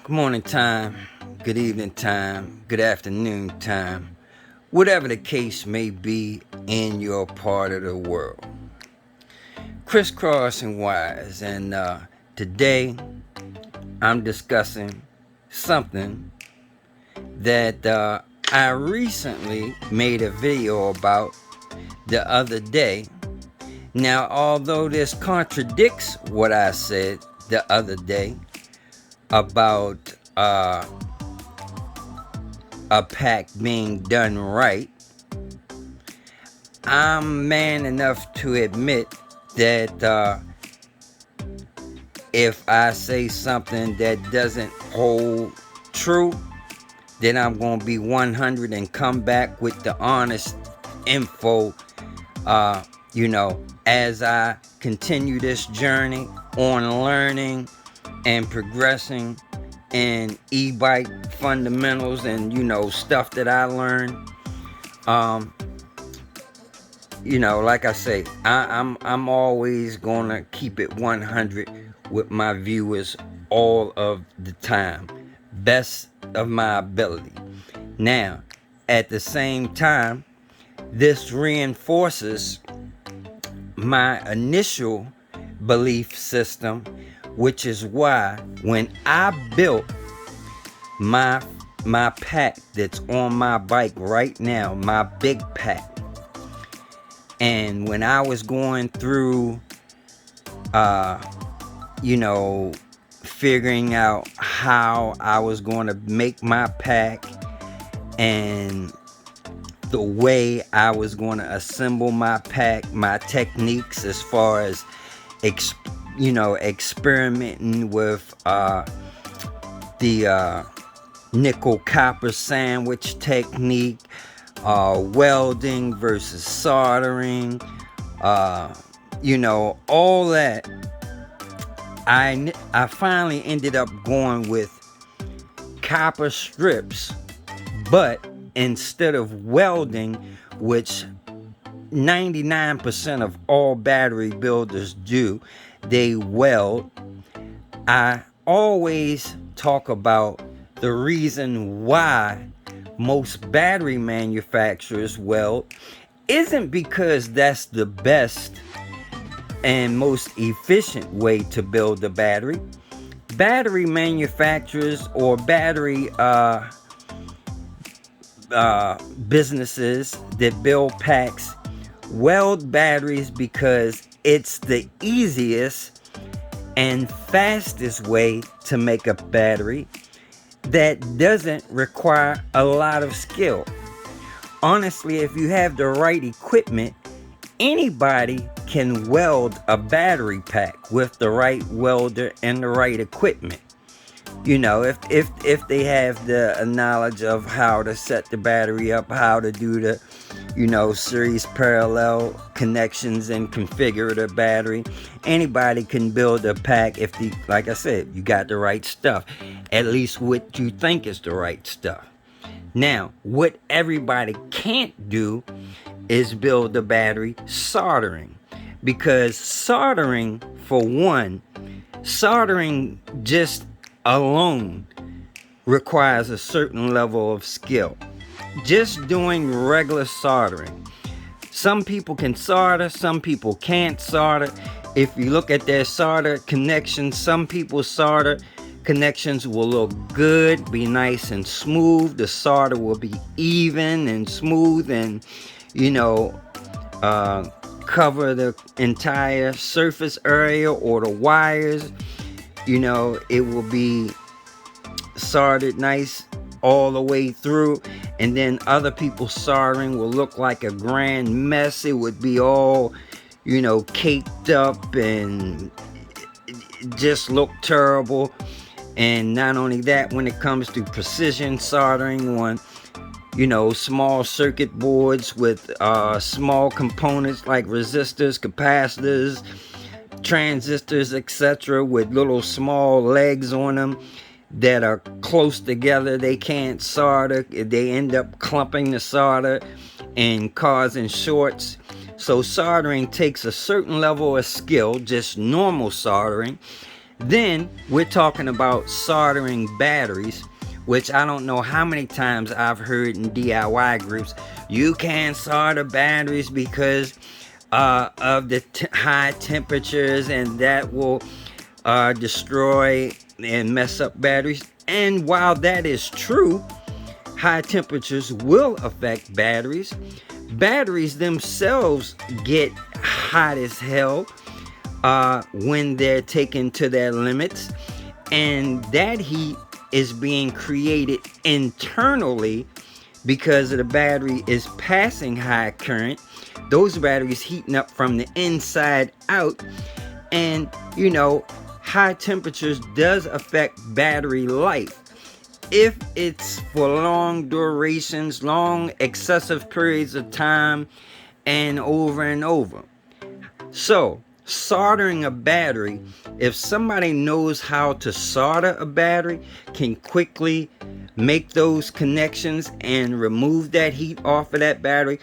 Good morning time, good evening time, good afternoon time, whatever the case may be in your part of the world. Crisscross and Wise, and today I'm discussing something that I recently made a video about the other day. Now, although this contradicts what I said the other day about a pack being done right, I'm man enough to admit that if I say something that doesn't hold true, then I'm going to be 100 and come back with the honest info, as I continue this journey on learning and progressing in e-bike fundamentals and stuff that I learned. Like I say, I'm always gonna keep it 100 with my viewers all of the time, best of my ability. Now, at the same time, this reinforces my initial belief system, which is why when I built my pack that's on my bike right now, my big pack, and when I was going through figuring out how I was going to make my pack and the way I was going to assemble my pack, my techniques as far as experimenting with the nickel copper sandwich technique, welding versus soldering, all that. I finally ended up going with copper strips, but instead of welding, which 99% of all battery builders do, they weld. I always talk about the reason why most battery manufacturers weld isn't because that's the best and most efficient way to build a battery. Battery manufacturers or battery businesses that build packs weld batteries because it's the easiest and fastest way to make a battery that doesn't require a lot of skill. Honestly, if you have the right equipment, anybody can weld a battery pack with the right welder and the right equipment. If they have the knowledge of how to set the battery up, how to do the series parallel connections and configure the battery, anybody can build a pack if like I said, you got the right stuff, at least what you think is the right stuff. Now, what everybody can't do is build the battery soldering, because soldering, for one, soldering just alone requires a certain level of skill. Just doing regular soldering. Some people can solder, some people can't solder. If you look at their solder connections, some people's solder connections will look good, be nice and smooth. The solder will be even and smooth and, cover the entire surface area or the wires. It will be soldered nice all the way through, and then other people's soldering will look like a grand mess. It would be all, caked up and just look terrible. And not only that, when it comes to precision soldering on, small circuit boards with small components like resistors, capacitors, transistors, etc., with little small legs on them that are close together, they can't solder. They end up clumping the solder and causing shorts. So soldering takes a certain level of skill, just normal soldering. Then we're talking about soldering batteries, which I don't know how many times I've heard in DIY groups. You can't solder batteries because of the high temperatures, and that will destroy and mess up batteries. And while that is true, high temperatures will affect batteries. Batteries themselves get hot as hell when they're taken to their limits, and that heat is being created internally because the battery is passing high current. Those batteries heating up from the inside out, and you know, high temperatures does affect battery life if it's for long durations, long excessive periods of time, and over. So soldering a battery, if somebody knows how to solder a battery, can quickly make those connections and remove that heat off of that battery,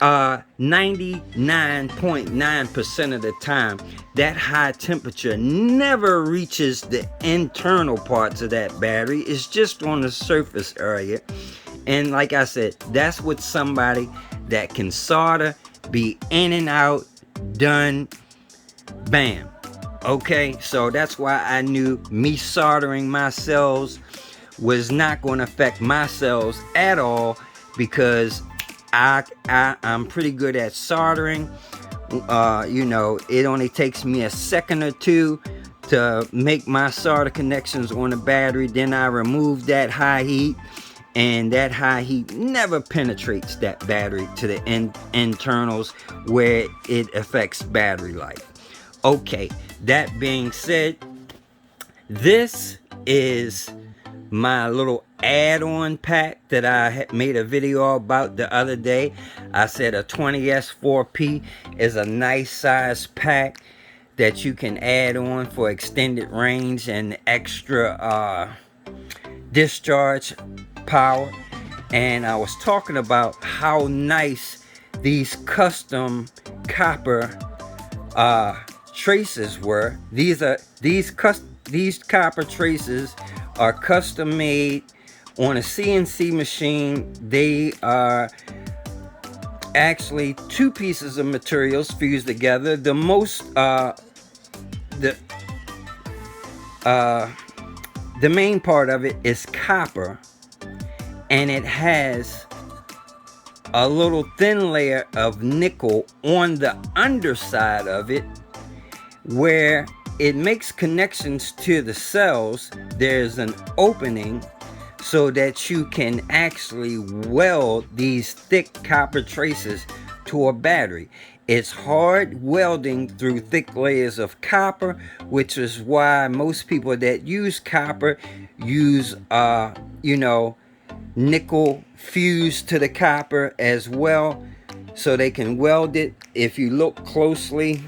99.9% of the time, that high temperature never reaches the internal parts of that battery. It's just on the surface area. And like I said, that's with somebody that can solder, be in and out, done, bam. Okay, so that's why I knew me soldering my cells was not going to affect my cells at all, because I'm pretty good at soldering. You know, it only takes me a second or two to make my solder connections on the battery. Then I remove that high heat, and that high heat never penetrates that battery to the internals where it affects battery life. Okay, that being said, this is my little add-on pack that I made a video about the other day. I said a 20S4P is a nice size pack that you can add on for extended range and extra discharge power. And I was talking about how nice these custom copper traces were. These copper traces are custom made on a CNC machine. They are actually two pieces of materials fused together. The main part of it is copper, and it has a little thin layer of nickel on the underside of it, where it makes connections to the cells. There's an opening so that you can actually weld these thick copper traces to a battery. It's hard welding through thick layers of copper, which is why most people that use copper use nickel fused to the copper as well, so they can weld it. If you look closely,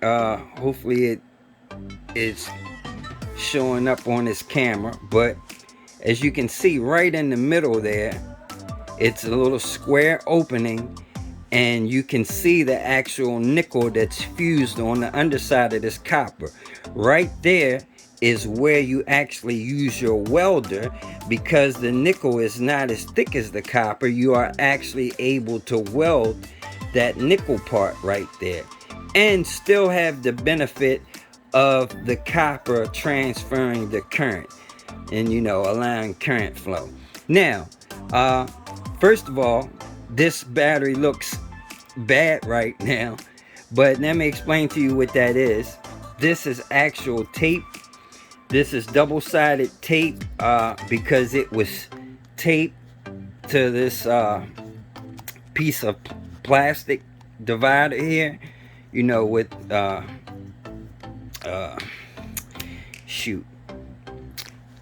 hopefully it's showing up on this camera, but as you can see right in the middle there, it's a little square opening, and you can see the actual nickel that's fused on the underside of this copper. Right there is where you actually use your welder. Because the nickel is not as thick as the copper, you are actually able to weld that nickel part right there and still have the benefit of the copper transferring the current and, you know, allowing current flow. Now, first of all, this battery looks bad right now, but let me explain to you what that is. This is actual tape. This is double-sided tape because it was taped to this piece of plastic divider here, you know, with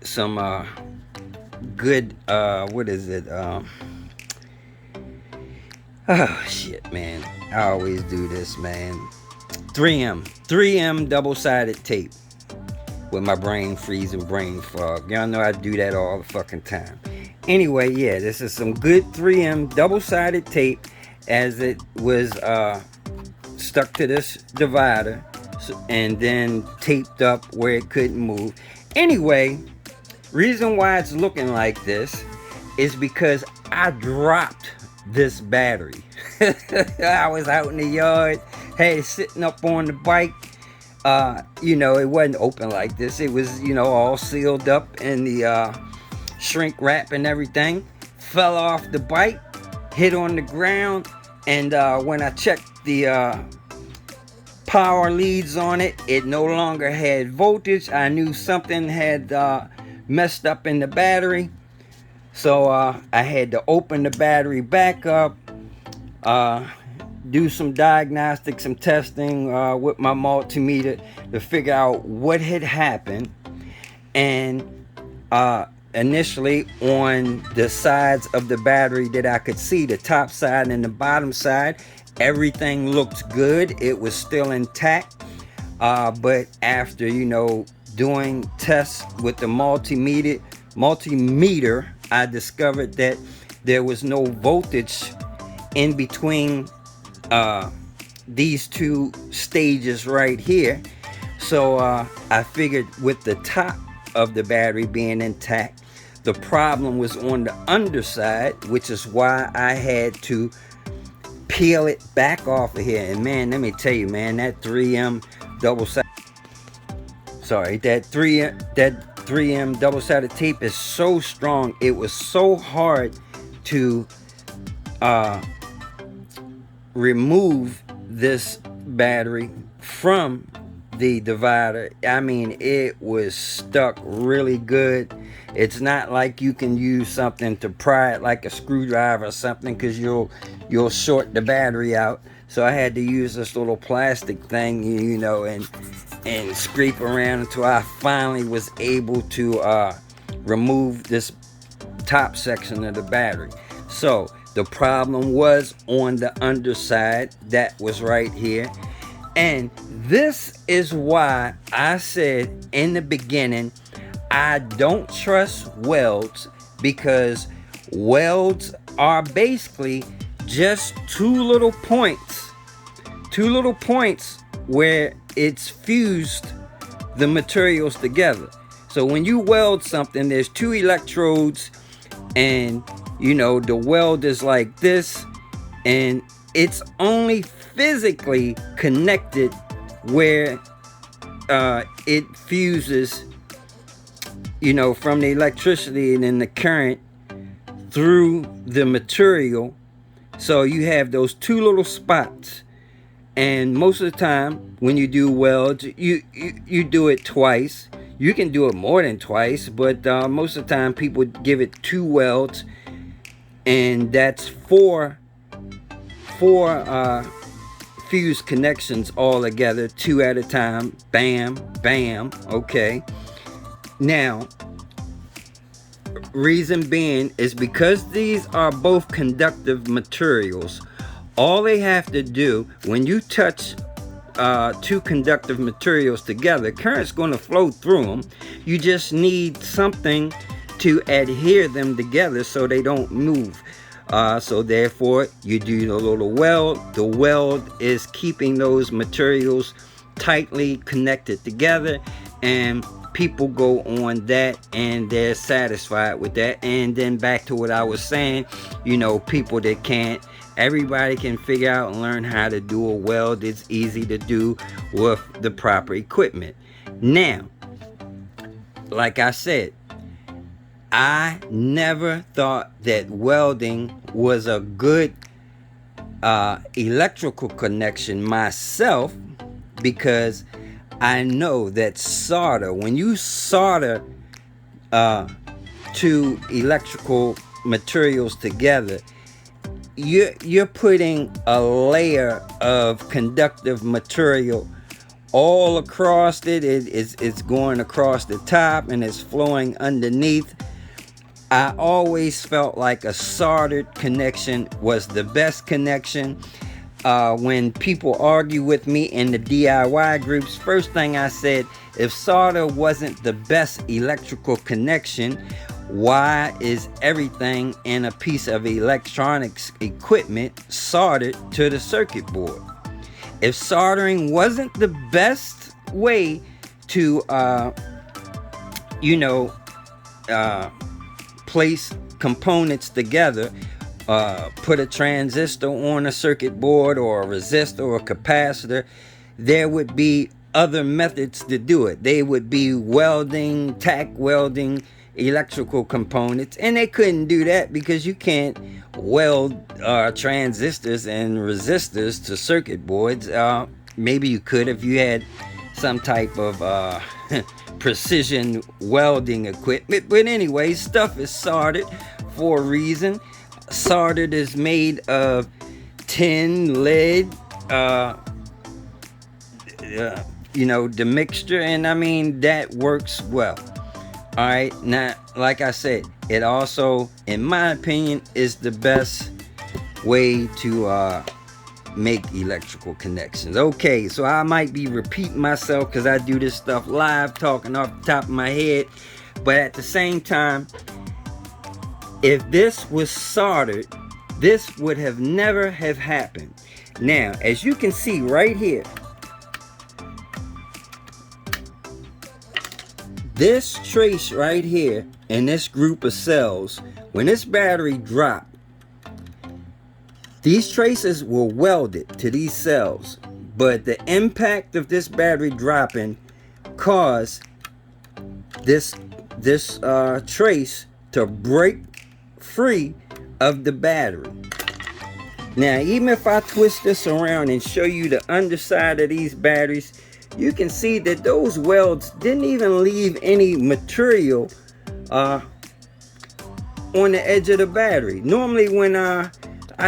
some good what is it, oh shit, man, I always do this, man. 3M double-sided tape. With my brain freezing, brain fog. Y'all know I do that all the fucking time. Anyway, yeah, this is some good 3M double-sided tape, as it was stuck to this divider and then taped up where it couldn't move. Anyway, reason why it's looking like this is because I dropped this battery. I was out in the yard, had it sitting up on the bike. It wasn't open like this. It was, all sealed up in the shrink wrap and everything. Fell off the bike, hit on the ground, and when I checked the power leads on it, it no longer had voltage. I knew something had messed up in the battery. So I had to open the battery back up, do some diagnostics, some testing with my multimeter to figure out what had happened. And initially on the sides of the battery that I could see, the top side and the bottom side, everything looked good. It was still intact. But after, doing tests with the multimeter, I discovered that there was no voltage in between these two stages right here. So I figured with the top of the battery being intact, the problem was on the underside, which is why I had to peel it back off of here. And man, let me tell you, man, that 3M double-sided tape is so strong. It was so hard to remove this battery from the divider. I mean, it was stuck really good. It's not like you can use something to pry it like a screwdriver or something, because you'll short the battery out. So I had to use this little plastic thing, and scrape around until I finally was able to remove this top section of the battery. So the problem was on the underside. That was right here. And this is why I said in the beginning, I don't trust welds, because welds are basically just two little points where it's fused the materials together. So when you weld something, there's two electrodes, and the weld is like this, and it's only physically connected where it fuses, from the electricity and then the current through the material. So you have those two little spots. And most of the time when you do welds, you do it twice. You can do it more than twice, but most of the time people give it 2 welds, and that's four fuse connections all together, 2 at a time. Bam, bam. Okay. Now, reason being is because these are both conductive materials. All they have to do when you touch 2 conductive materials together, current's going to flow through them. You just need something to adhere them together so they don't move. So therefore, you do the little weld. The weld is keeping those materials tightly connected together, and people go on that and they're satisfied with that. And then back to what I was saying, people that can't, everybody can figure out and learn how to do a weld. It's easy to do with the proper equipment. Now, like I said, I never thought that welding was a good electrical connection myself, because I know that solder, when you solder 2 electrical materials together, you're putting a layer of conductive material all across it. It's going across the top and it's flowing underneath. I always felt like a soldered connection was the best connection. When people argue with me in the DIY groups, first thing I said, if solder wasn't the best electrical connection, why is everything in a piece of electronics equipment soldered to the circuit board? If soldering wasn't the best way to, you know, place components together, put a transistor on a circuit board or a resistor or a capacitor, there would be other methods to do it. They would be welding, tack welding, electrical components, and they couldn't do that because you can't weld transistors and resistors to circuit boards. Maybe you could if you had some type of precision welding equipment, but anyway, stuff is soldered for a reason. Soldered is made of tin, lead, you know, the mixture, and I mean that works well. All right, now like I said, it also, in my opinion, is the best way to make electrical connections. Okay, so I might be repeating myself because I do this stuff live, talking off the top of my head, but at the same time, if this was soldered, this would have never have happened. Now, as you can see right here, this trace right here in this group of cells, when this battery dropped, these traces were welded to these cells, but the impact of this battery dropping caused this trace to break free of the battery. Now, even if I twist this around and show you the underside of these batteries, you can see that those welds didn't even leave any material on the edge of the battery. Normally when I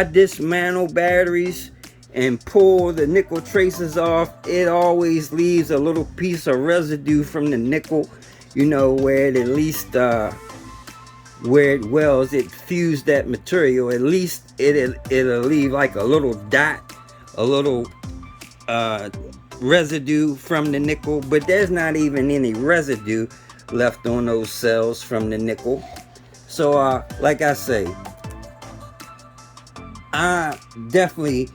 dismantle batteries and pull the nickel traces off, it always leaves a little piece of residue from the nickel, you know, where it at least where it welds, it fused that material. At least it'll leave like a little dot, a little residue from the nickel, but there's not even any residue left on those cells from the nickel. So like I say, I definitely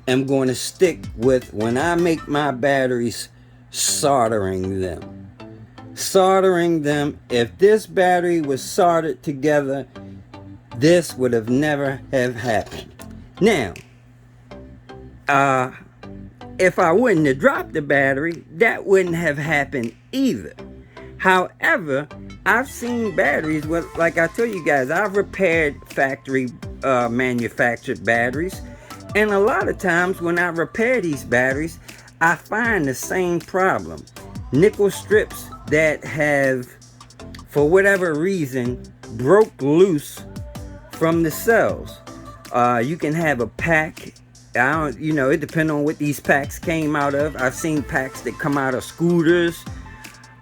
am going to stick with, when I make my batteries, soldering them. If this battery was soldered together, this would have never have happened. Now, if I wouldn't have dropped the battery, that wouldn't have happened either. However, I've seen batteries, well, like I tell you guys, I've repaired factory manufactured batteries, and a lot of times when I repair these batteries, I find the same problem. Nickel strips that have, for whatever reason, broke loose from the cells. You can have a pack, it depends on what these packs came out of. I've seen packs that come out of scooters,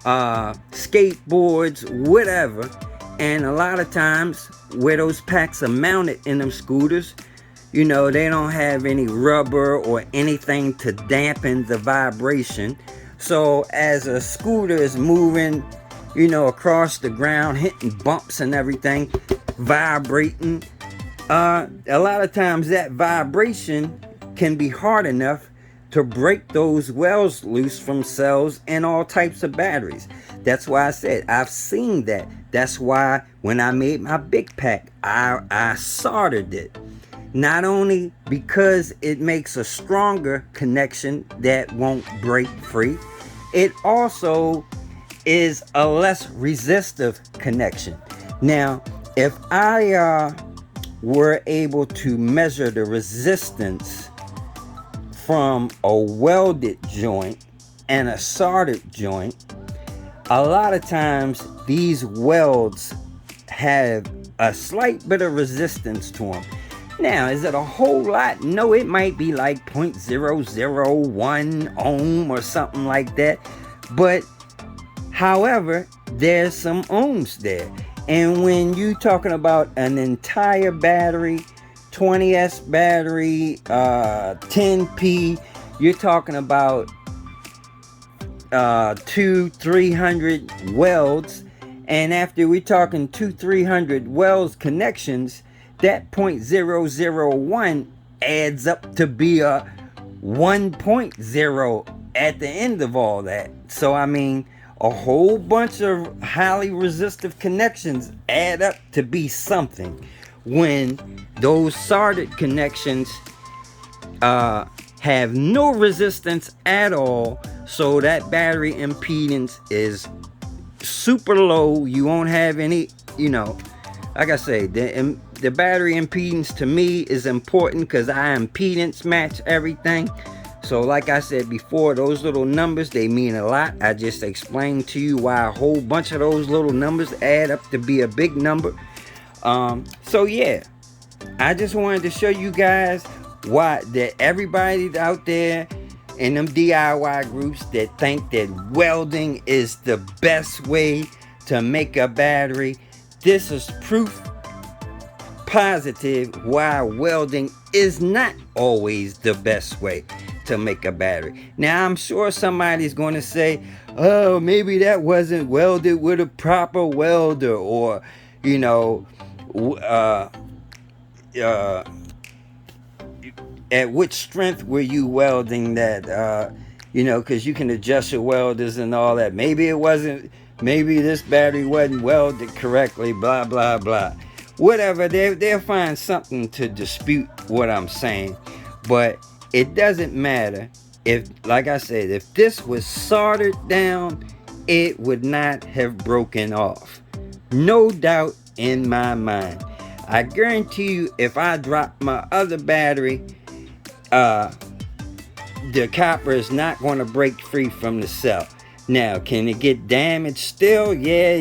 skateboards, whatever, and a lot of times where those packs are mounted in them scooters, they don't have any rubber or anything to dampen the vibration. So as a scooter is moving, across the ground, hitting bumps and everything, vibrating, a lot of times that vibration can be hard enough to break those welds loose from cells and all types of batteries. That's why I said I've seen that. That's why when I made my big pack, I soldered it. Not only because it makes a stronger connection that won't break free, it also is a less resistive connection. Now, if I were able to measure the resistance from a welded joint and a soldered joint, a lot of times these welds have a slight bit of resistance to them. Now, is it a whole lot? No, it might be like 0.001 ohm or something like that. But, however, there's some ohms there. And when you're talking about an entire battery, 20S battery, 10P, you're talking about 200-300 welds. And after we're talking 200-300 welds connections, that 0.001 adds up to be a 1.0 at the end of all that. So I mean, a whole bunch of highly resistive connections add up to be something, when those soldered connections have no resistance at all. So that battery impedance is super low. You won't have any, like I say, the battery impedance to me is important because I impedance match everything. So like I said before, those little numbers, they mean a lot. I just explained to you why a whole bunch of those little numbers add up to be a big number. So yeah, I just wanted to show you guys why that everybody out there in them DIY groups that think that welding is the best way to make a battery, this is proof positive why welding is not always the best way to make a battery. Now I'm sure somebody's going to say, oh, maybe that wasn't welded with a proper welder, or at which strength were you welding that, because you can adjust your welders and all that. Maybe this battery wasn't welded correctly, blah blah blah. Whatever, they'll find something to dispute what I'm saying. But it doesn't matter. If, like I said, if this was soldered down, it would not have broken off. No doubt in my mind. I guarantee you, if I drop my other battery, the copper is not going to break free from the cell. Now, can it get damaged still? Yeah,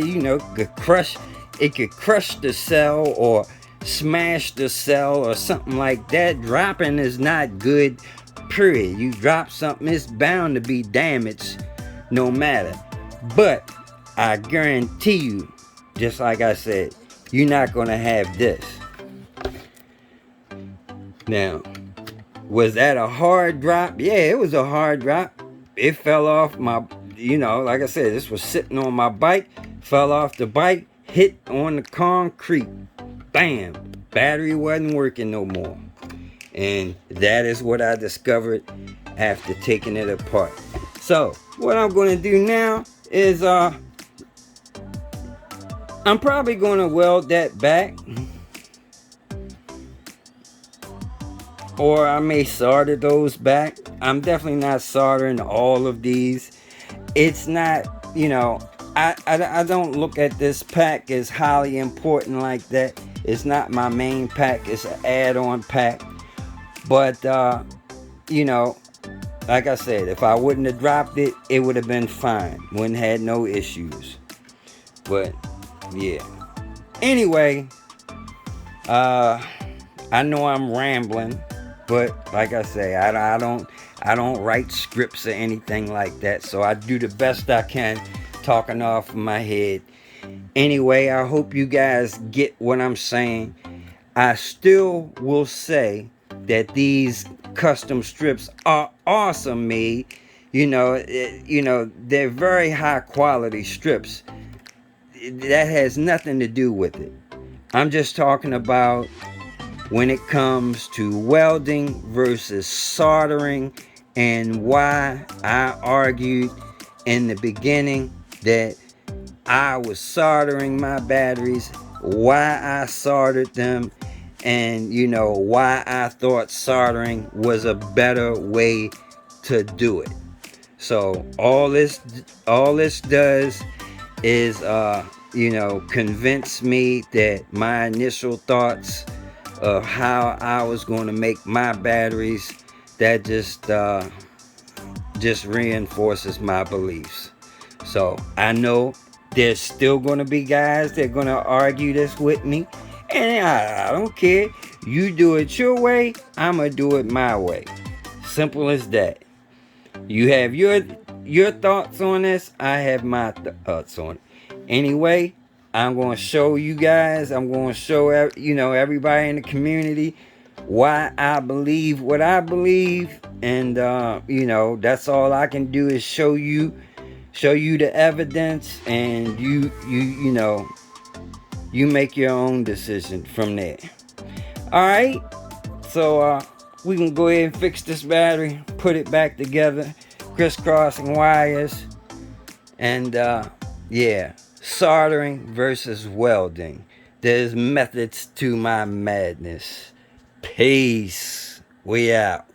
it could crush the cell or smash the cell or something like that. Dropping is not good, period. You drop something, it's bound to be damaged no matter. But I guarantee you, just like I said, you're not going to have this. Now, was that a hard drop? Yeah, it was a hard drop. It fell off my, like I said, this was sitting on my bike, fell off the bike, hit on the concrete. Bam! Battery wasn't working no more. And that is what I discovered after taking it apart. So, what I'm going to do now is, I'm probably going to weld that back. Or I may solder those back. I'm definitely not soldering all of these. It's not, I don't look at this pack as highly important like that. It's not my main pack. It's an add-on pack. But, like I said, if I wouldn't have dropped it, it would have been fine. Wouldn't have had no issues. But, yeah. Anyway, I know I'm rambling. But like I say, I don't write scripts or anything like that. So I do the best I can talking off my head. Anyway, I hope you guys get what I'm saying. I still will say that these custom strips are awesome made. They're very high quality strips. That has nothing to do with it. I'm just talking about when it comes to welding versus soldering, and why I argued in the beginning that I was soldering my batteries, why I soldered them, and why I thought soldering was a better way to do it. So all this does is convince me that my initial thoughts of how I was going to make my batteries, that just reinforces my beliefs. So I know there's still going to be guys that are going to argue this with me, and I don't care. You do it your way, I'm going to do it my way. Simple as that. You have your thoughts on this, I have my thoughts on it. Anyway, I'm going to show you guys, I'm going to show everybody in the community why I believe what I believe, and that's all I can do is show you the evidence, and you make your own decision from there. All right, so we can go ahead and fix this battery, put it back together, crisscrossing wires, and yeah, soldering versus welding. There's methods to my madness. Peace. We out.